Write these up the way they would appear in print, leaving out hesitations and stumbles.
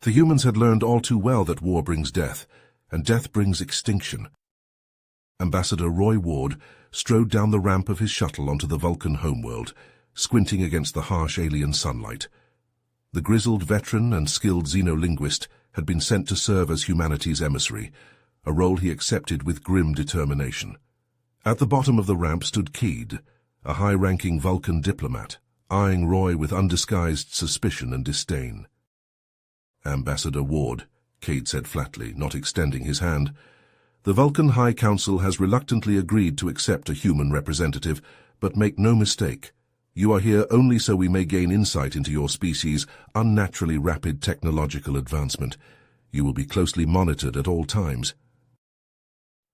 The humans had learned all too well that war brings death, and death brings extinction. Ambassador Roy Ward strode down the ramp of his shuttle onto the Vulcan homeworld, squinting against the harsh alien sunlight. The grizzled veteran and skilled xenolinguist had been sent to serve as humanity's emissary, a role he accepted with grim determination. At the bottom of the ramp stood Keed, a high-ranking Vulcan diplomat, eyeing Roy with undisguised suspicion and disdain. "Ambassador Ward," Keed said flatly, not extending his hand, "the Vulcan High Council has reluctantly agreed to accept a human representative, but make no mistake, you are here only so we may gain insight into your species' unnaturally rapid technological advancement. You will be closely monitored at all times."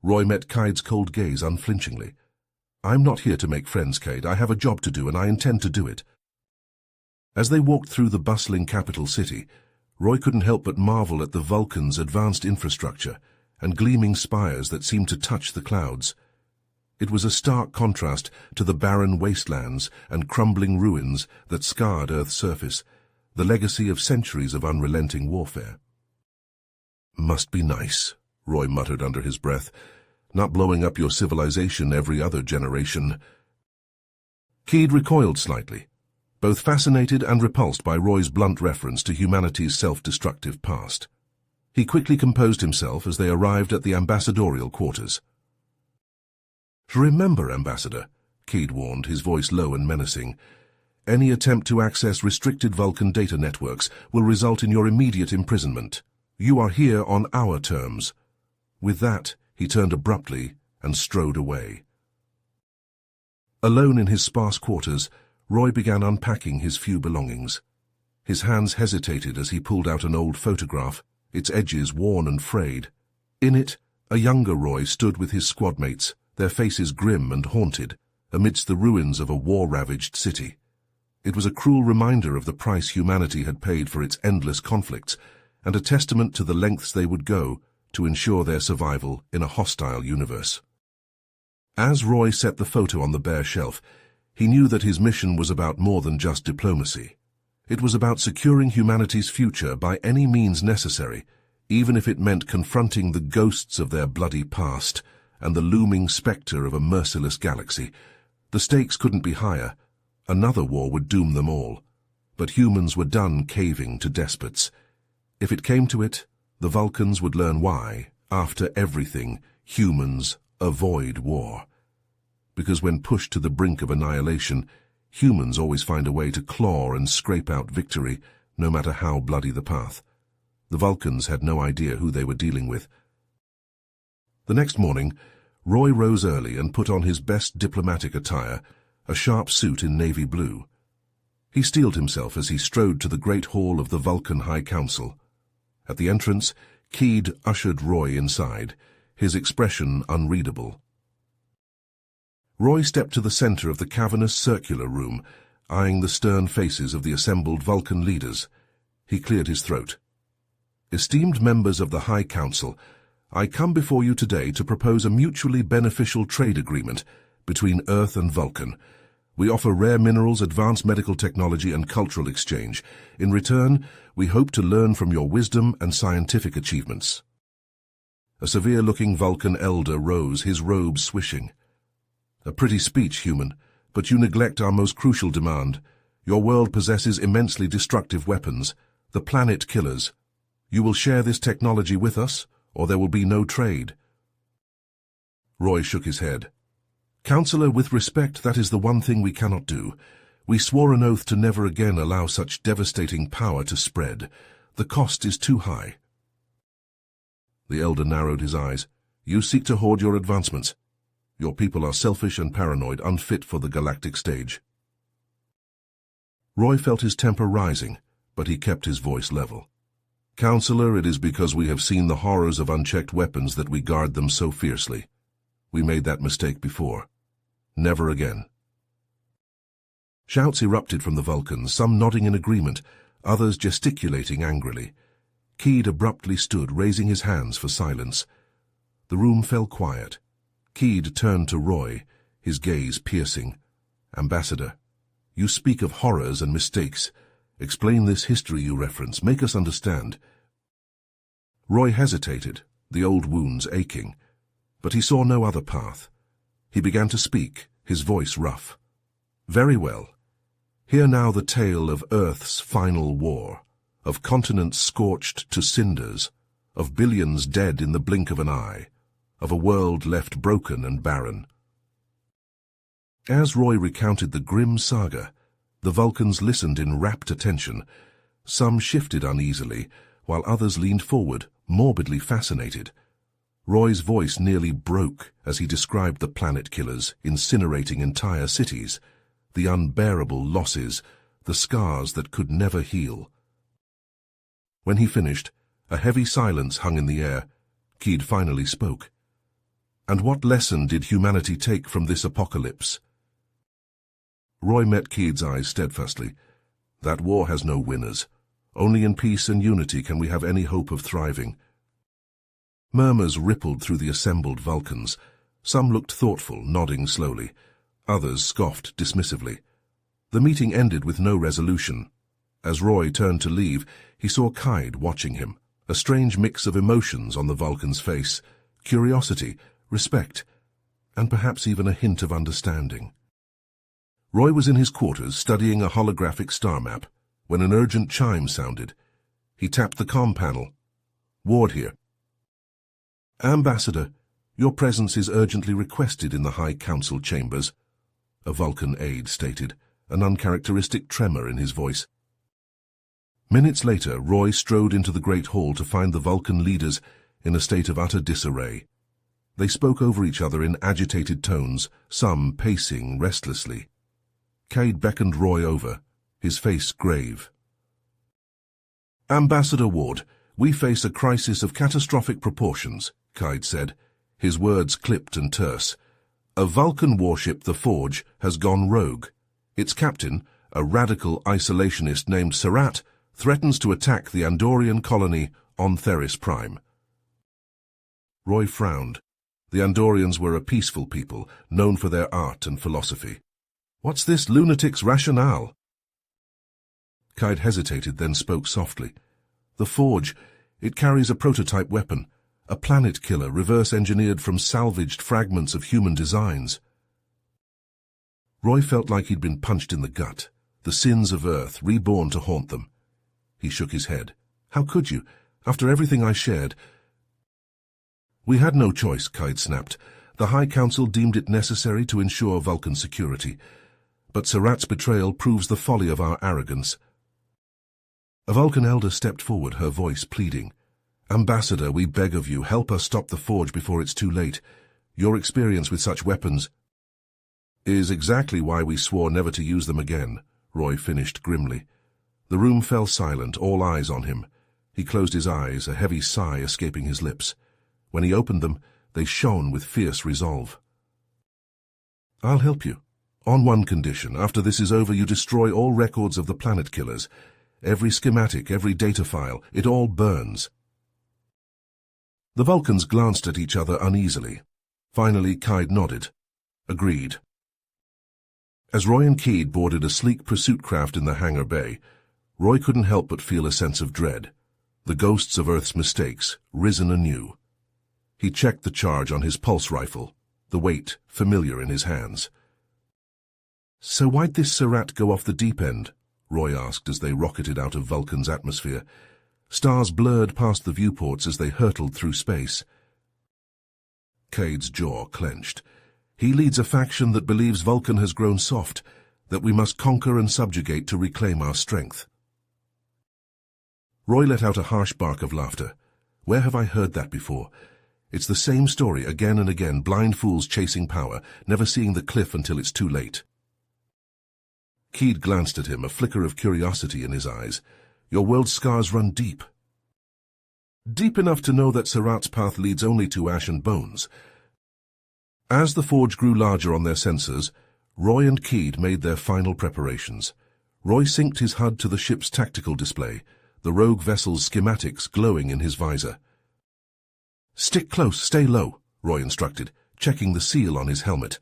Roy met Keid's cold gaze unflinchingly. "I'm not here to make friends, Keid. I have a job to do, and I intend to do it." As they walked through the bustling capital city, Roy couldn't help but marvel at the Vulcans' advanced infrastructure and gleaming spires that seemed to touch the clouds. It was a stark contrast to the barren wastelands and crumbling ruins that scarred Earth's surface, the legacy of centuries of unrelenting warfare. "Must be nice," Roy muttered under his breath, "not blowing up your civilization every other generation." Keed recoiled slightly, both fascinated and repulsed by Roy's blunt reference to humanity's self-destructive past. He quickly composed himself as they arrived at the ambassadorial quarters. "Remember, Ambassador," Keed warned, his voice low and menacing, "any attempt to access restricted Vulcan data networks will result in your immediate imprisonment. You are here on our terms." With that, he turned abruptly and strode away. Alone in his sparse quarters, Roy began unpacking his few belongings. His hands hesitated as he pulled out an old photograph, its edges worn and frayed. In it, a younger Roy stood with his squadmates, their faces grim and haunted, amidst the ruins of a war-ravaged city. It was a cruel reminder of the price humanity had paid for its endless conflicts, and a testament to the lengths they would go to ensure their survival in a hostile universe. As Roy set the photo on the bare shelf, he knew that his mission was about more than just diplomacy. It was about securing humanity's future by any means necessary, even if it meant confronting the ghosts of their bloody past and the looming specter of a merciless galaxy. The stakes couldn't be higher. Another war would doom them all. But humans were done caving to despots. If it came to it, the Vulcans would learn why, after everything, humans avoid war. Because when pushed to the brink of annihilation, humans always find a way to claw and scrape out victory, no matter how bloody the path. The Vulcans had no idea who they were dealing with. The next morning, Roy rose early and put on his best diplomatic attire, a sharp suit in navy blue. He steeled himself as he strode to the great hall of the Vulcan High Council. At the entrance, Keed ushered Roy inside, his expression unreadable. Roy stepped to the center of the cavernous circular room, eyeing the stern faces of the assembled Vulcan leaders. He cleared his throat. "Esteemed members of the High Council, I come before you today to propose a mutually beneficial trade agreement between Earth and Vulcan. We offer rare minerals, advanced medical technology, and cultural exchange. In return, we hope to learn from your wisdom and scientific achievements." A severe-looking Vulcan elder rose, his robes swishing. "A pretty speech, human, but you neglect our most crucial demand. Your world possesses immensely destructive weapons, the planet killers. You will share this technology with us, or there will be no trade." Roy shook his head. "Counselor, with respect, that is the one thing we cannot do. We swore an oath to never again allow such devastating power to spread. The cost is too high." The elder narrowed his eyes. "You seek to hoard your advancements. Your people are selfish and paranoid, unfit for the galactic stage." Roy felt his temper rising, but he kept his voice level. "Counselor, it is because we have seen the horrors of unchecked weapons that we guard them so fiercely. We made that mistake before. Never again." Shouts erupted from the Vulcans, some nodding in agreement, others gesticulating angrily. Keed abruptly stood, raising his hands for silence. The room fell quiet. Keed turned to Roy, his gaze piercing. "Ambassador, you speak of horrors and mistakes. Explain this history you reference. Make us understand. Roy hesitated, the old wounds aching, but he saw no other path. He began to speak, his voice rough. Very well. Hear now the tale of Earth's final war, of continents scorched to cinders, of billions dead in the blink of an eye, of a world left broken and barren. As Roy recounted the grim saga, the Vulcans listened in rapt attention. Some shifted uneasily, while others leaned forward, morbidly fascinated. Roy's voice nearly broke as he described the planet killers incinerating entire cities, the unbearable losses, the scars that could never heal. When he finished, a heavy silence hung in the air. Keed finally spoke. And what lesson did humanity take from this apocalypse? Roy met Keed's eyes steadfastly. That war has no winners. Only in peace and unity can we have any hope of thriving. Murmurs rippled through the assembled Vulcans. Some looked thoughtful, nodding slowly. Others scoffed dismissively. The meeting ended with no resolution. As Roy turned to leave, he saw Kaid watching him, a strange mix of emotions on the Vulcan's face, curiosity, respect, and perhaps even a hint of understanding. Roy was in his quarters studying a holographic star map when an urgent chime sounded. He tapped the comm panel. Ward here. Ambassador, your presence is urgently requested in the High Council chambers, a Vulcan aide stated, an uncharacteristic tremor in his voice. Minutes later, Roy strode into the Great Hall to find the Vulcan leaders in a state of utter disarray. They spoke over each other in agitated tones, some pacing restlessly. Kaid beckoned Roy over, his face grave. Ambassador Ward, we face a crisis of catastrophic proportions, Kaid said, his words clipped and terse. A Vulcan warship, the Forge, has gone rogue. Its captain, a radical isolationist named Surratt, threatens to attack the Andorian colony on Theris Prime. Roy frowned. The Andorians were a peaceful people, known for their art and philosophy. What's this lunatic's rationale? Kaid hesitated, then spoke softly. The Forge, it carries a prototype weapon, a planet killer reverse-engineered from salvaged fragments of human designs. Roy felt like he'd been punched in the gut, the sins of Earth reborn to haunt them. He shook his head. How could you, after everything I shared? We had no choice, Kaid snapped. The High Council deemed it necessary to ensure Vulcan security. But Surratt's betrayal proves the folly of our arrogance. A Vulcan elder stepped forward, her voice pleading. Ambassador, we beg of you, help us stop the Forge before it's too late. Your experience with such weapons is exactly why we swore never to use them again, Roy finished grimly. The room fell silent, all eyes on him. He closed his eyes, a heavy sigh escaping his lips. When he opened them, they shone with fierce resolve. I'll help you. On one condition, after this is over, you destroy all records of the planet killers. Every schematic, every data file, it all burns. The Vulcans glanced at each other uneasily. Finally, Kaid nodded. Agreed. As Roy and Keed boarded a sleek pursuit craft in the hangar bay, Roy couldn't help but feel a sense of dread. The ghosts of Earth's mistakes, risen anew. He checked the charge on his pulse rifle, the weight familiar in his hands. So why'd this Surratt go off the deep end? Roy asked as they rocketed out of Vulcan's atmosphere. Stars blurred past the viewports as they hurtled through space. Kaid's jaw clenched. He leads a faction that believes Vulcan has grown soft, that we must conquer and subjugate to reclaim our strength. Roy let out a harsh bark of laughter. Where have I heard that before? It's the same story again and again, blind fools chasing power, never seeing the cliff until it's too late. Keed glanced at him, a flicker of curiosity in his eyes. Your world's scars run deep. Deep enough to know that Surratt's path leads only to ash and bones. As the Forge grew larger on their sensors, Roy and Keed made their final preparations. Roy synced his HUD to the ship's tactical display, the rogue vessel's schematics glowing in his visor. Stick close, stay low, Roy instructed, checking the seal on his helmet.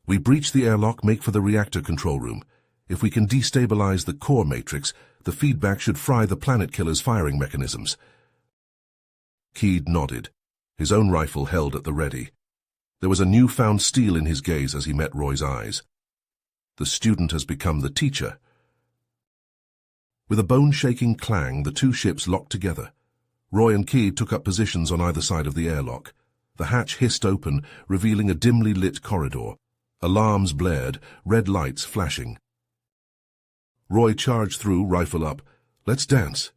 We breach the airlock, make for the reactor control room. If we can destabilize the core matrix, the feedback should fry the planet killer's firing mechanisms. Keed nodded, his own rifle held at the ready. There was a newfound steel in his gaze as he met Roy's eyes. The student has become the teacher. With a bone-shaking clang, the two ships locked together. Roy and Keed took up positions on either side of the airlock. The hatch hissed open, revealing a dimly lit corridor. Alarms blared, red lights flashing. Roy charged through, rifle up. "Let's dance."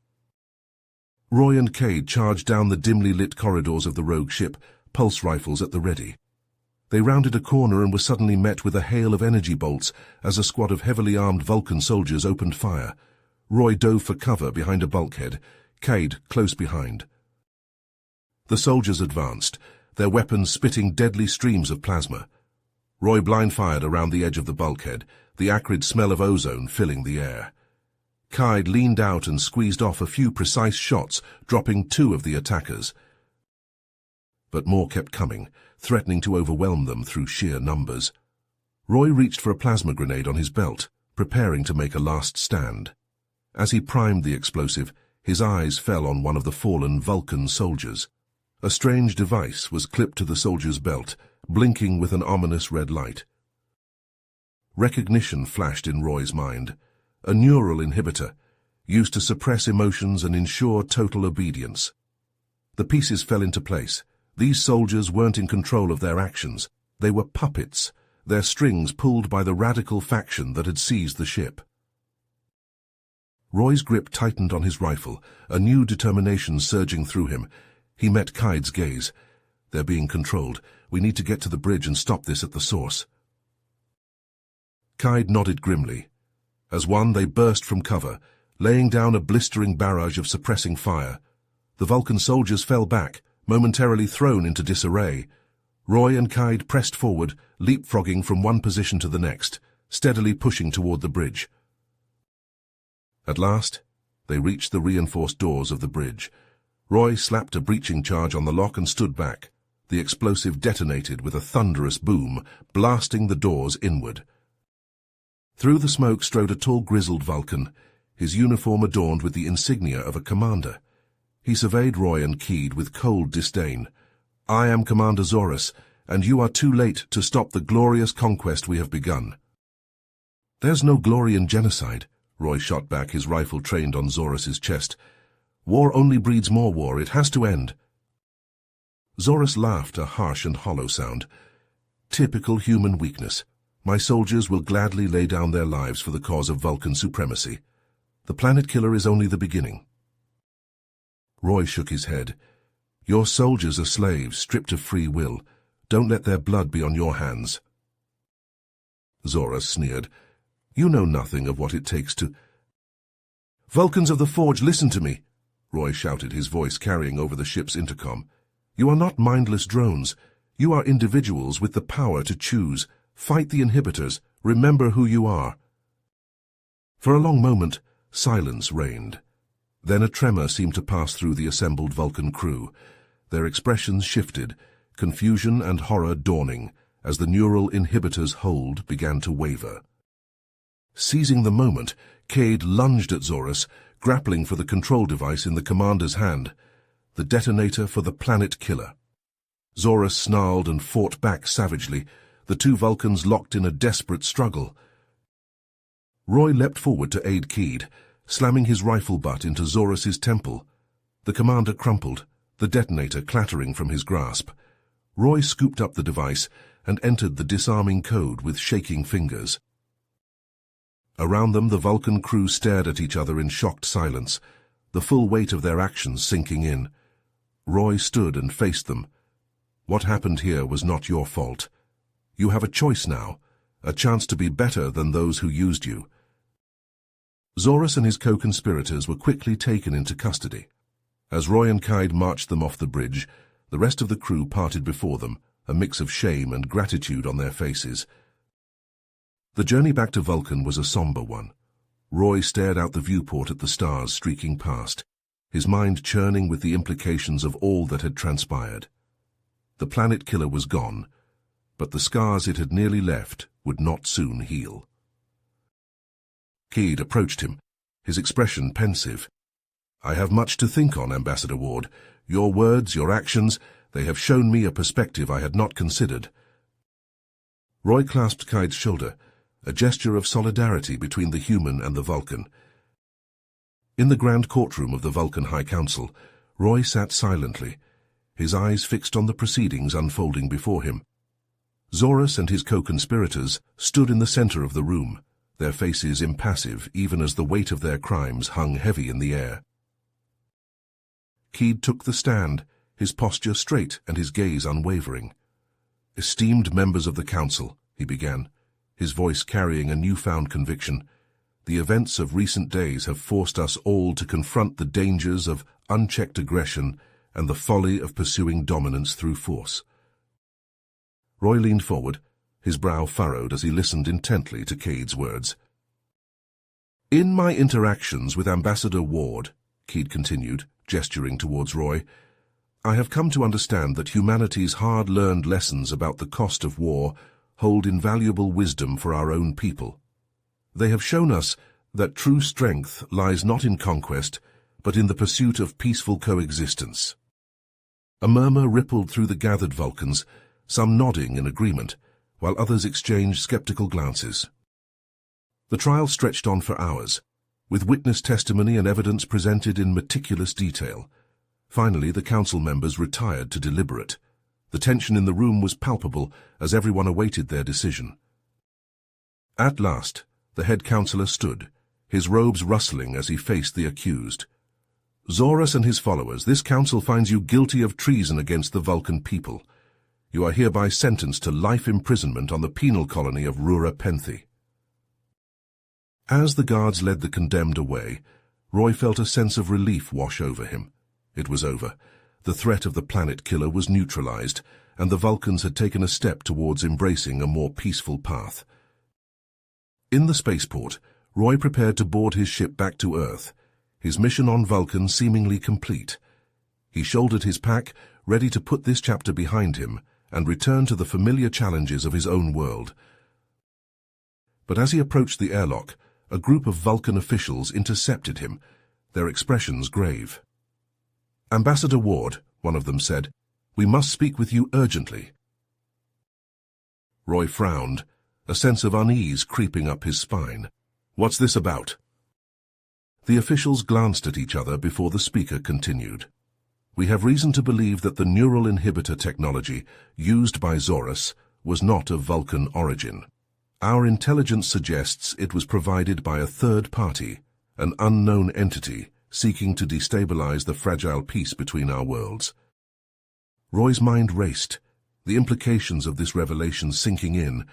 Roy and Keed charged down the dimly lit corridors of the rogue ship, pulse rifles at the ready. They rounded a corner and were suddenly met with a hail of energy bolts as a squad of heavily armed Vulcan soldiers opened fire. Roy dove for cover behind a bulkhead, Keed close behind. The soldiers advanced, their weapons spitting deadly streams of plasma. Roy blind-fired around the edge of the bulkhead, the acrid smell of ozone filling the air. Keed leaned out and squeezed off a few precise shots, dropping 2 of the attackers. But more kept coming, threatening to overwhelm them through sheer numbers. Roy reached for a plasma grenade on his belt, preparing to make a last stand. As he primed the explosive, his eyes fell on one of the fallen Vulcan soldiers. A strange device was clipped to the soldier's belt, blinking with an ominous red light. Recognition flashed in Roy's mind. A neural inhibitor, used to suppress emotions and ensure total obedience. The pieces fell into place. These soldiers weren't in control of their actions. They were puppets, their strings pulled by the radical faction that had seized the ship. Roy's grip tightened on his rifle, a new determination surging through him. He met Keid's gaze. "They're being controlled. We need to get to the bridge and stop this at the source." Keid nodded grimly. As one, they burst from cover, laying down a blistering barrage of suppressing fire. The Vulcan soldiers fell back, momentarily thrown into disarray. Roy and Keid pressed forward, leapfrogging from one position to the next, steadily pushing toward the bridge. At last, they reached the reinforced doors of the bridge. Roy slapped a breaching charge on the lock and stood back. The explosive detonated with a thunderous boom, blasting the doors inward. Through the smoke strode a tall, grizzled Vulcan, his uniform adorned with the insignia of a commander. He surveyed Roy and Keid with cold disdain. "I am Commander Zorus, and you are too late to stop the glorious conquest we have begun." "There's no glory in genocide," Roy shot back, his rifle trained on Zorus's chest. "War only breeds more war. It has to end." Zorus laughed, a harsh and hollow sound. "Typical human weakness. My soldiers will gladly lay down their lives for the cause of Vulcan supremacy. The planet killer is only the beginning." Roy shook his head. "Your soldiers are slaves, stripped of free will. Don't let their blood be on your hands." Zorus sneered. "You know nothing of what it takes to—" "Vulcans of the Forge, listen to me!" Roy shouted, his voice carrying over the ship's intercom. "You are not mindless drones. You are individuals with the power to choose. Fight the inhibitors. Remember who you are." For a long moment, silence reigned. Then a tremor seemed to pass through the assembled Vulcan crew. Their expressions shifted, confusion and horror dawning, as the neural inhibitor's hold began to waver. Seizing the moment, Keid lunged at Zorus, grappling for the control device in the commander's hand, the detonator for the planet killer. Zorus snarled and fought back savagely, the two Vulcans locked in a desperate struggle. Roy leapt forward to aid Keid, slamming his rifle butt into Zorus's temple. The commander crumpled, the detonator clattering from his grasp. Roy scooped up the device and entered the disarming code with shaking fingers. Around them, the Vulcan crew stared at each other in shocked silence, the full weight of their actions sinking in. Roy stood and faced them. "What happened here was not your fault. You have a choice now, a chance to be better than those who used you." Zorus and his co-conspirators were quickly taken into custody. As Roy and Keid marched them off the bridge, the rest of the crew parted before them, a mix of shame and gratitude on their faces. The journey back to Vulcan was a somber one. Roy stared out the viewport at the stars streaking past, his mind churning with the implications of all that had transpired. The planet killer was gone, but the scars it had nearly left would not soon heal. Keid approached him, his expression pensive. "I have much to think on, Ambassador Ward. Your words, your actions, they have shown me a perspective I had not considered. Roy clasped Kaid's shoulder, a gesture of solidarity between the human and the Vulcan. In the grand courtroom of the Vulcan High Council, Roy sat silently, his eyes fixed on the proceedings unfolding before him. Zorus and his co-conspirators stood in the center of the room, their faces impassive even as the weight of their crimes hung heavy in the air. Kaid took the stand, his posture straight and his gaze unwavering. "Esteemed members of the council," he began, his voice carrying a newfound conviction, "the events of recent days have forced us all to confront the dangers of unchecked aggression and the folly of pursuing dominance through force." Roy leaned forward, his brow furrowed as he listened intently to Kaid's words. "In my interactions with Ambassador Ward," Kaid continued, gesturing towards Roy, "I have come to understand that humanity's hard-learned lessons about the cost of war hold invaluable wisdom for our own people. They have shown us that true strength lies not in conquest, but in the pursuit of peaceful coexistence." A murmur rippled through the gathered Vulcans, some nodding in agreement, while others exchanged skeptical glances. The trial stretched on for hours, with witness testimony and evidence presented in meticulous detail. Finally, the council members retired to deliberate. The tension in the room was palpable as everyone awaited their decision. At last, the head councillor stood, his robes rustling as he faced the accused. "Zorus and his followers, this council finds you guilty of treason against the Vulcan people. You are hereby sentenced to life imprisonment on the penal colony of Rura Penthi." As the guards led the condemned away, Roy felt a sense of relief wash over him. It was over. The threat of the planet killer was neutralized, and the Vulcans had taken a step towards embracing a more peaceful path. In the spaceport, Roy prepared to board his ship back to Earth, his mission on Vulcan seemingly complete. He shouldered his pack, ready to put this chapter behind him and return to the familiar challenges of his own world. But as he approached the airlock, a group of Vulcan officials intercepted him, their expressions grave. "Ambassador Ward," one of them said, "we must speak with you urgently." Roy frowned, a sense of unease creeping up his spine. "What's this about?" The officials glanced at each other before the speaker continued. "We have reason to believe that the neural inhibitor technology used by Zorus was not of Vulcan origin. Our intelligence suggests it was provided by a third party, an unknown entity seeking to destabilize the fragile peace between our worlds." Roy's mind raced, the implications of this revelation sinking in.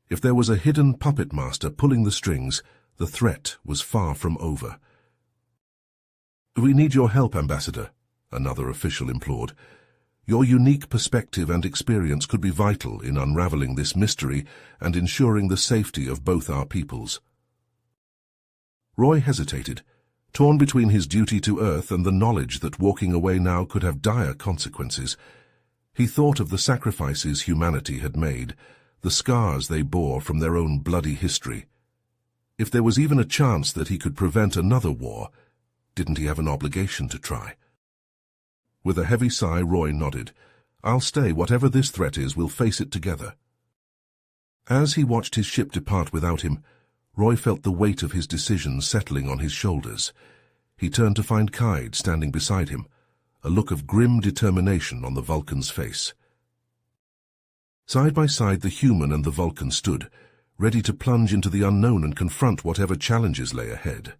If there was a hidden puppet master pulling the strings, the threat was far from over. "We need your help, Ambassador," another official implored. "Your unique perspective and experience could be vital in unraveling this mystery and ensuring the safety of both our peoples." Roy hesitated, torn between his duty to Earth and the knowledge that walking away now could have dire consequences. He thought of the sacrifices humanity had made, the scars they bore from their own bloody history. If there was even a chance that he could prevent another war, didn't he have an obligation to try? With a heavy sigh, Roy nodded. "I'll stay. Whatever this threat is, we'll face it together." As he watched his ship depart without him, Roy felt the weight of his decision settling on his shoulders. He turned to find Kaid standing beside him, a look of grim determination on the Vulcan's face. Side by side, the human and the Vulcan stood, ready to plunge into the unknown and confront whatever challenges lay ahead.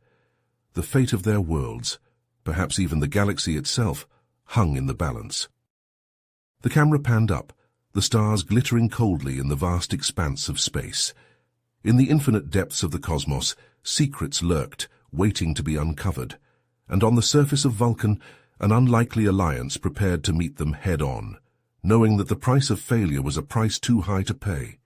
The fate of their worlds, perhaps even the galaxy itself, hung in the balance. The camera panned up, the stars glittering coldly in the vast expanse of space. In the infinite depths of the cosmos, secrets lurked, waiting to be uncovered, and on the surface of Vulcan, an unlikely alliance prepared to meet them head-on, knowing that the price of failure was a price too high to pay.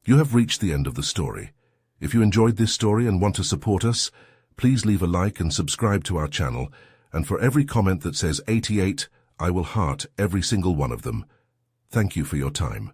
You have reached the end of the story. If you enjoyed this story and want to support us, please leave a like and subscribe to our channel, and for every comment that says 88, I will heart every single one of them. Thank you for your time.